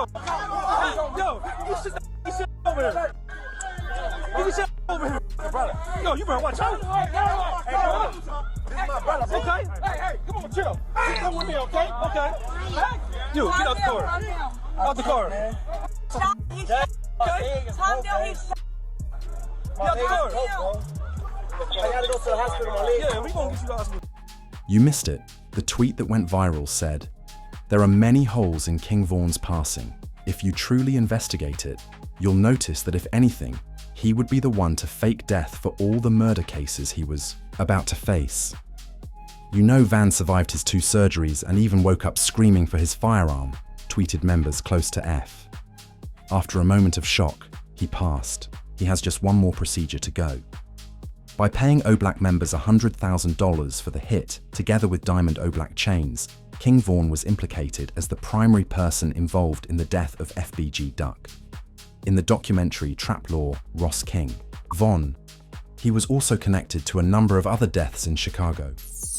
car. Yo, you sit over here. You sit over here. Yo, you better watch out. Hey, brother. This is my brother. Okay. Hey, come on, chill. Come with me, okay? Okay. You, get out the car. Out the car. Okay? Calm down, he's shot. Get out the car. I gotta go to the hospital, my leg. Yeah, we gonna get you to the hospital. You missed it. The tweet that went viral said, "There are many holes in King Vaughn's passing. If you truly investigate it, you'll notice that if anything, he would be the one to fake death for all the murder cases he was about to face." You know Van survived his 2 surgeries and even woke up screaming for his firearm, tweeted members close to F. After a moment of shock, he passed. He has just one more procedure to go. By paying Oblak members $100,000 for the hit, together with Diamond Oblak chains, King Vaughn was implicated as the primary person involved in the death of FBG Duck. In the documentary Trap Law, Ross King, Vaughn, he was also connected to a number of other deaths in Chicago.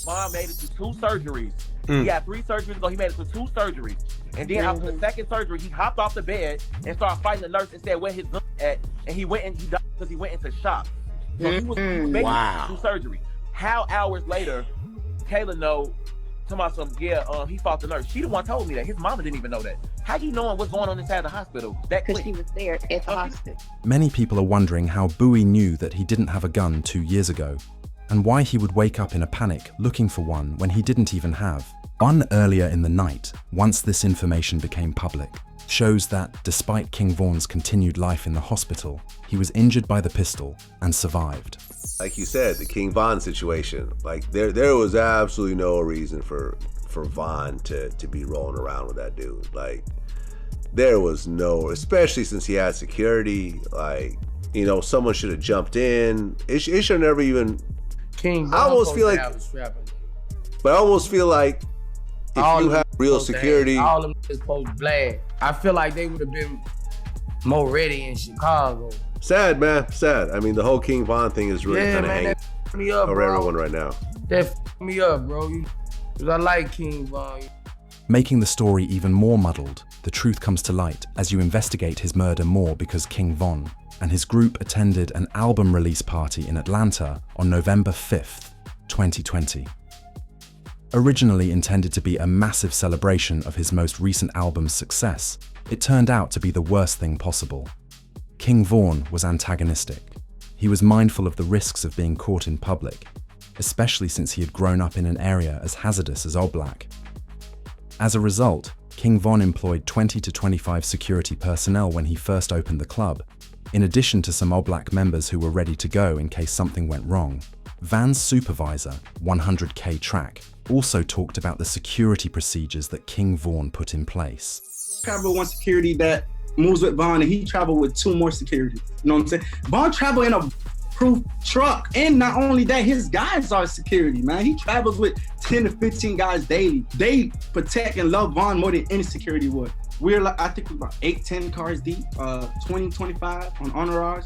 Mom made it to 2 surgeries. He had 3 surgeries ago. He made it to 2 surgeries. And then after the 2nd surgery, he hopped off the bed and started fighting the nurse and said where his gun at. And he went and he died because he went into shock. So he was making 2 surgeries. How hours later, Kayla know, he fought the nurse. She the one told me that. His mama didn't even know that. How you knowing what's going on inside the hospital? Because she was there at the hospital. Many people are wondering how Bowie knew that he didn't have a gun 2 years ago, and why he would wake up in a panic looking for one when he didn't even have one earlier in the night. Once this information became public, shows that despite King Vaughn's continued life in the hospital, he was injured by the pistol and survived. Like you said, the King Von situation, like there was absolutely no reason for Von to be rolling around with that dude. Like there was no, especially since he had security, like, you know, someone should have jumped in. It should never even, King Von I almost feel like, but I almost feel like if all you have real security, all of them is supposed to blast. I feel like they would have been more ready in Chicago. sad, man, sad. I mean, the whole King Von thing is really kind of hanging that me up, over bro. everyone right now. That me up, bro. Cause I like King Von. Making the story even more muddled, the truth comes to light as you investigate his murder more because King Von and his group attended an album release party in Atlanta on November 5th, 2020. Originally intended to be a massive celebration of his most recent album's success, it turned out to be the worst thing possible. King Vaughn was antagonistic. He was mindful of the risks of being caught in public, especially since he had grown up in an area as hazardous as Oblak. As a result, King Von employed 20 to 25 security personnel when he first opened the club, in addition to some Oblak members who were ready to go in case something went wrong. Van's supervisor, 100K Track, also talked about the security procedures that King Vaughn put in place. Travel one security that moves with Von, and he traveled with 2 more security. You know what I'm saying? Von traveled in a proof truck, and not only that, his guys are security, man. He travels with 10 to 15 guys daily. They protect and love Von more than any security would. We're like, I think we're about 8-10 cars deep, 20-25 on entourage.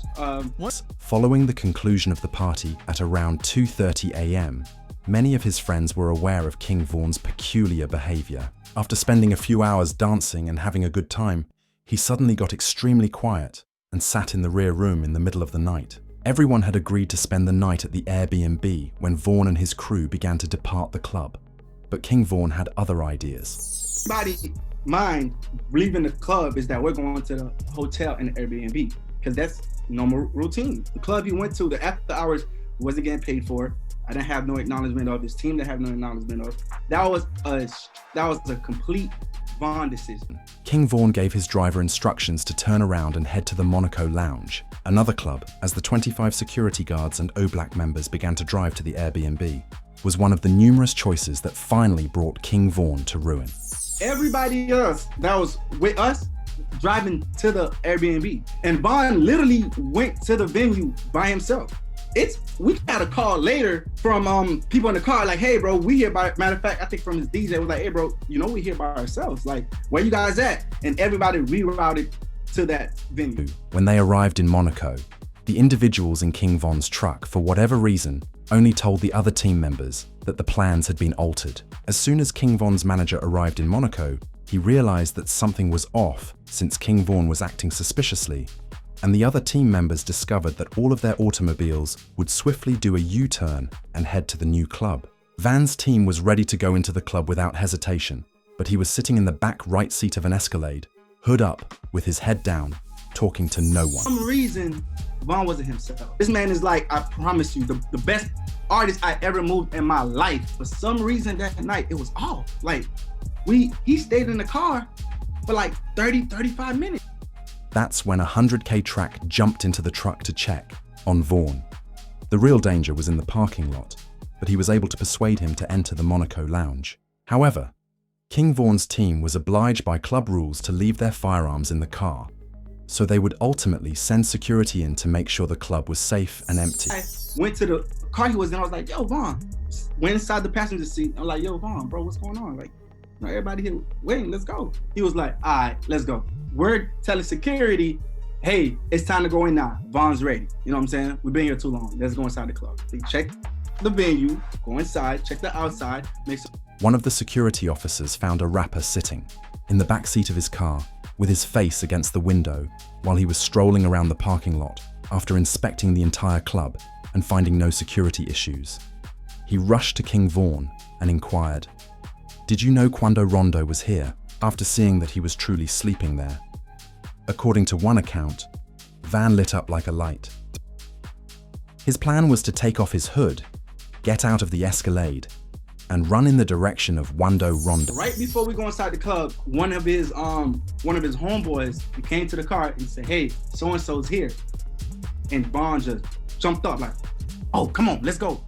Following the conclusion of the party at around 2:30 a.m., many of his friends were aware of King Vaughn's peculiar behavior. After spending a few hours dancing and having a good time, he suddenly got extremely quiet and sat in the rear room in the middle of the night. Everyone had agreed to spend the night at the Airbnb when Vaughn and his crew began to depart the club. But King Vaughn had other ideas. Everybody's mind leaving the club is that we're going to the hotel and the Airbnb, because that's normal routine. The club he went to, the after hours, wasn't getting paid for. I didn't have no acknowledgement of. His team didn't have no acknowledgement of. That was a complete Von decision. King Vaughn gave his driver instructions to turn around and head to the Monaco Lounge, another club, as the 25 security guards and Oblak members began to drive to the Airbnb, was one of the numerous choices that finally brought King Vaughn to ruin. Everybody else that was with us driving to the Airbnb, and Von literally went to the venue by himself. We got a call later from people in the car, like, hey bro, we here by, matter of fact, I think from his DJ was like, hey bro, you know we here by ourselves, like, where you guys at? And everybody rerouted to that venue. When they arrived in Monaco, the individuals in King Von's truck, for whatever reason, only told the other team members that the plans had been altered. As soon as King Von's manager arrived in Monaco, He realized that something was off since King Vaughn was acting suspiciously, and the other team members discovered that all of their automobiles would swiftly do a U-turn and head to the new club. Van's team was ready to go into the club without hesitation, but he was sitting in the back right seat of an Escalade, hood up, with his head down, talking to no one. For some reason, Von wasn't himself. This man is like, I promise you, the best artist I ever moved in my life. For some reason that night, it was off. Like, he stayed in the car for like 30, 35 minutes. That's when a 100K Track jumped into the truck to check on Vaughn. The real danger was in the parking lot, but he was able to persuade him to enter the Monaco lounge. However, King Vaughn's team was obliged by club rules to leave their firearms in the car, so they would ultimately send security in to make sure the club was safe and empty. I went to the car he was in, I was like, yo, Vaughn. Went inside the passenger seat, I'm like, yo, Vaughn, bro, what's going on? Like, everybody here waiting, let's go. He was like, all right, let's go. We're telling security, hey, it's time to go in now. Vaughn's ready. You know what I'm saying? We've been here too long. Let's go inside the club. They check the venue, go inside, check the outside, make sure. One of the security officers found a rapper sitting in the back seat of his car with his face against the window while he was strolling around the parking lot after inspecting the entire club and finding no security issues. He rushed to King Vaughn and inquired, "Did you know Quando Rondo was here?" after seeing that he was truly sleeping there. According to one account, Van lit up like a light. His plan was to take off his hood, get out of the Escalade, and run in the direction of Quando Rondo. Right before we go inside the club, one of his homeboys, he came to the car and said, hey, so-and-so's here. And Vaughn just jumped up like, oh, come on, let's go.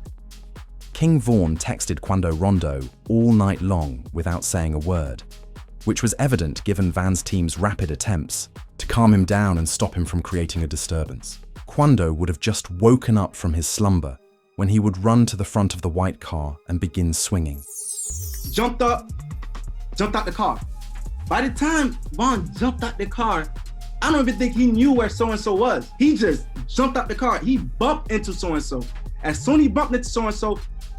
King Vaughn texted Quando Rondo all night long without saying a word, which was evident given Van's team's rapid attempts to calm him down and stop him from creating a disturbance. Quando would have just woken up from his slumber when he would run to the front of the white car and begin swinging. Jumped out the car. By the time Vaughn jumped out the car, I don't even think he knew where so-and-so was. He just jumped out the car. He bumped into so-and-so. As soon as he bumped into so-and-so,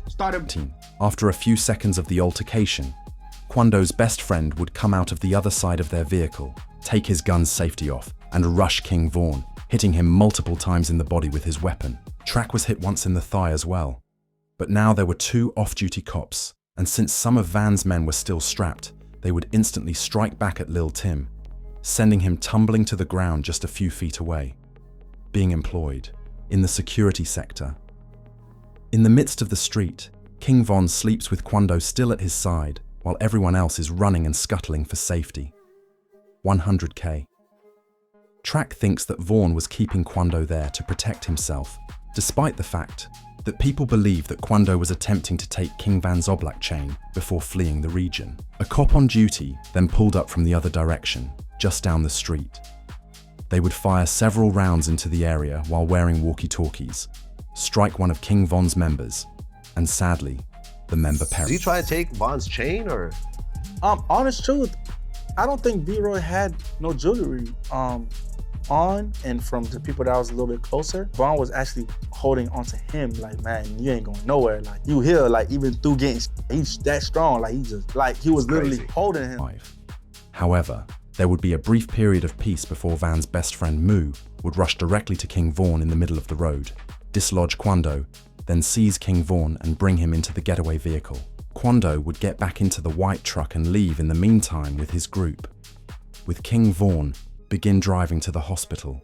started. After a few seconds of the altercation, Quando's best friend would come out of the other side of their vehicle, take his gun's safety off, and rush King Vaughn, hitting him multiple times in the body with his weapon. Track was hit once in the thigh as well. But now there were two off-duty cops, and since some of Van's men were still strapped, they would instantly strike back at Lil Tim, sending him tumbling to the ground just a few feet away, being employed in the security sector. In the midst of the street, King Von sleeps with Quando still at his side, while everyone else is running and scuttling for safety. 100K. Track thinks that Vaughn was keeping Quando there to protect himself, despite the fact that people believe that Quando was attempting to take King Van's Oblak chain before fleeing the region. A cop on duty then pulled up from the other direction, just down the street. They would fire several rounds into the area while wearing walkie-talkies, strike one of King Von's members, and sadly, the member perished. Did he try to take Von's chain or? Honest truth, I don't think B-Roy had no jewelry on, and from the people that was a little bit closer, Von was actually holding onto him like, man, you ain't going nowhere. Like, you here, like, even through getting, he's that strong, like, he was literally holding him. However, there would be a brief period of peace before Van's best friend Moo would rush directly to King Vaughn in the middle of the road, dislodge Quando, then seize King Vaughn and bring him into the getaway vehicle. Quando would get back into the white truck and leave in the meantime with his group, with King Vaughn begin driving to the hospital.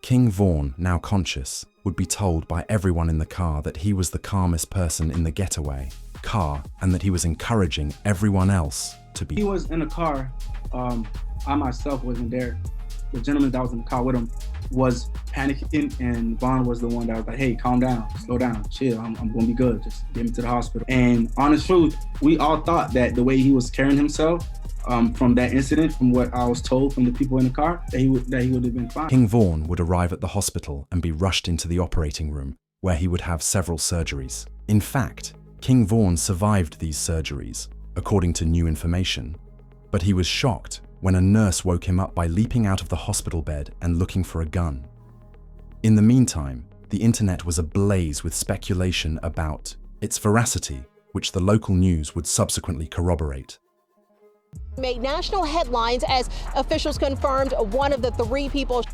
King Vaughn, now conscious, would be told by everyone in the car that he was the calmest person in the getaway car and that he was encouraging everyone else to be. He was in the car. I myself wasn't there. The gentleman that was in the car with him was panicking, and Vaughn was the one that was like, hey, calm down, slow down, chill, I'm gonna be good, just get me to the hospital. And honest truth, we all thought that the way he was carrying himself from that incident, from what I was told from the people in the car, that he would have been fine. King Vaughn would arrive at the hospital and be rushed into the operating room, where he would have several surgeries. In fact, King Vaughn survived these surgeries, according to new information, but he was shocked when a nurse woke him up by leaping out of the hospital bed and looking for a gun. In the meantime, the internet was ablaze with speculation about its veracity, which the local news would subsequently corroborate. made national headlines as officials confirmed one of the 3 people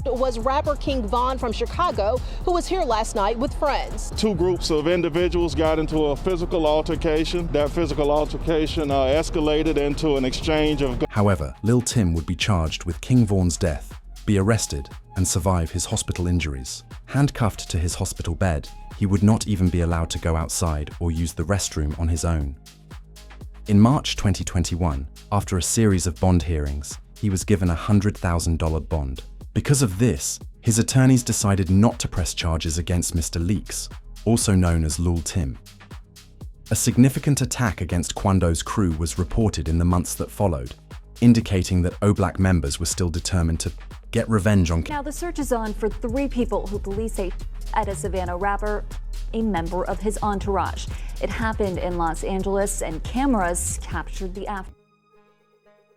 was rapper King Von from Chicago, who was here last night with friends. 2 groups of individuals got into a physical altercation. That physical altercation escalated into an exchange of... However, Lil Tim would be charged with King Von's death, be arrested, and survive his hospital injuries. Handcuffed to his hospital bed, he would not even be allowed to go outside or use the restroom on his own. In March 2021, after a series of bond hearings, he was given a $100,000 bond. Because of this, his attorneys decided not to press charges against Mr. Leaks, also known as Lul Tim. A significant attack against Quando's crew was reported in the months that followed, indicating that O-Black members were still determined to get revenge on... Now the search is on for 3 people who police say at a Savannah rapper, a member of his entourage. It happened in Los Angeles and cameras captured the after.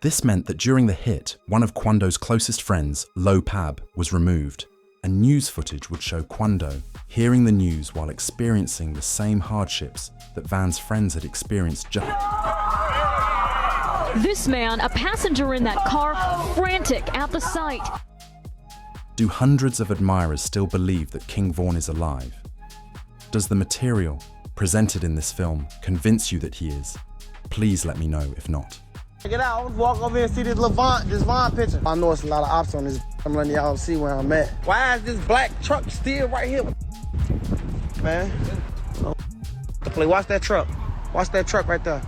This meant that during the hit, one of Quando's closest friends, Lo Pab, was removed, and news footage would show Quando hearing the news while experiencing the same hardships that Van's friends had experienced just... This man, a passenger in that car, frantic at the sight. Do hundreds of admirers still believe that King Von is alive? Does the material presented in this film convince you that he is? Please let me know if not. Check it out. I was walk over here and see this Von picture. I know it's a lot of ops on this. I'm letting y'all see where I'm at. Why is this black truck still right here? Man. Watch that truck. Watch that truck right there.